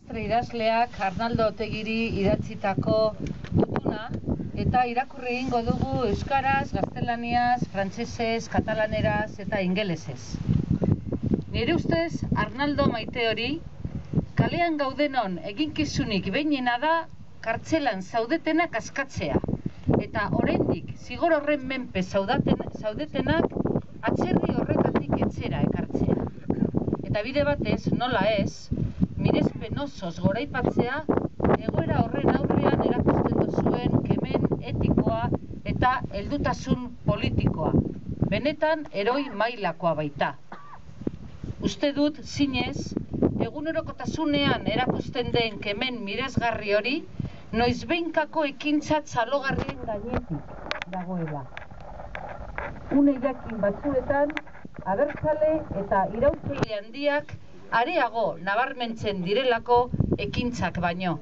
Sastre idazleak Arnaldo Otegiri idatzitako gutuna eta irakurri egingo dugu euskaraz, gaztelaniaz, frantsesez, katalaneraz eta ingelesez. Nire ustez, Arnaldo maite hori, kalean gaudenon eginkizunik behinena da kartzelan zaudetenak askatzea, eta oraindik zigor horren menpe zaudetenak atzerri horretatik etxera ekartzea. Eta bide batez, nola ez, mirespen osoz goraipatzea, egoera horren aurrean erakusten duzuen kemen etikoa eta heldutasun politikoa, benetan heroi mailakoa baita. Uste dut, zinez, egunerokotasunean erakusten den kemen miresgarri hori, noizbehinkako ekintza txalogarrien gainetik dagoela. Une jakin batzuetan, abertzale eta irautzaile handiak areago nabarmentzen direlako ekintzak baino.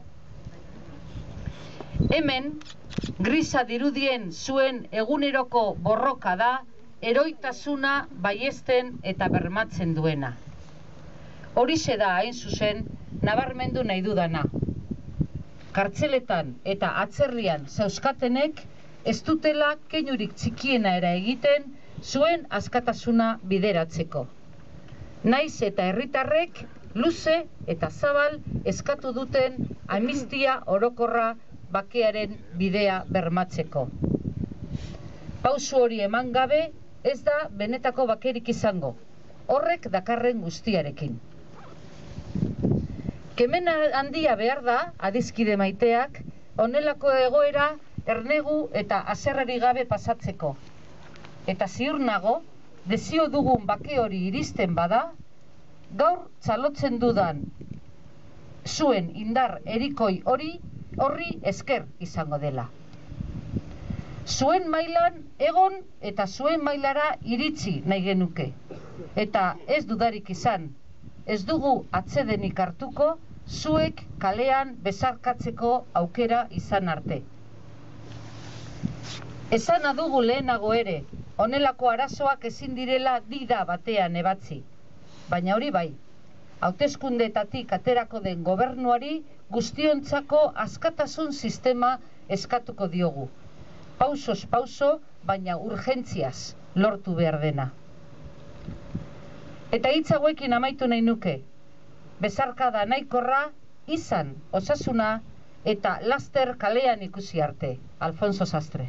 Hemen, grisa dirudien zuen eguneroko borroka da heroitasuna baiesten eta bermatzen duena. Horixe da hain zuzen nabarmendu nahi dudana. Kartzeletan eta atzerrian zeuzkatenek ez dutela keinurik txikiena egiten zuen askatasuna bideratzeko. Naiz eta herritarrek luze eta zabal eskatu duten amnistia orokorra bakearen bidea bermatzeko. Pausu hori eman gabe ez da benetako bakerik izango, horrek dakarren guztiarekin. Kemen handia behar da, adiskide maiteak, honelako egoera ernegu eta haserrerik gabe pasatzeko. Eta ziur nago, desio dugun bake hori iristen bada, gaur txalotzen dudan zuen indar erikoi horri esker izango dela. Zuen mailan egon eta zuen mailara iritsi nahi genuke. Eta ez dudarik izan, ez dugu atsedenik hartuko zuek kalean besarkatzeko aukera izan arte. Esana dugu lehenago ere, honelako arazoak ezin direla dida batean ebatzi. Baina hori bai, hauteskundeetatik aterako den gobernuari guztiontzako askatasun sistema eskatuko diogu. Pausoz pauso, baina urgentziaz lortu behar dena. Eta hitz hauekin amaitu nahi nuke. Besarkada nahikoa izan, osasuna eta laster kalean ikusi arte. Alfonso Sastre.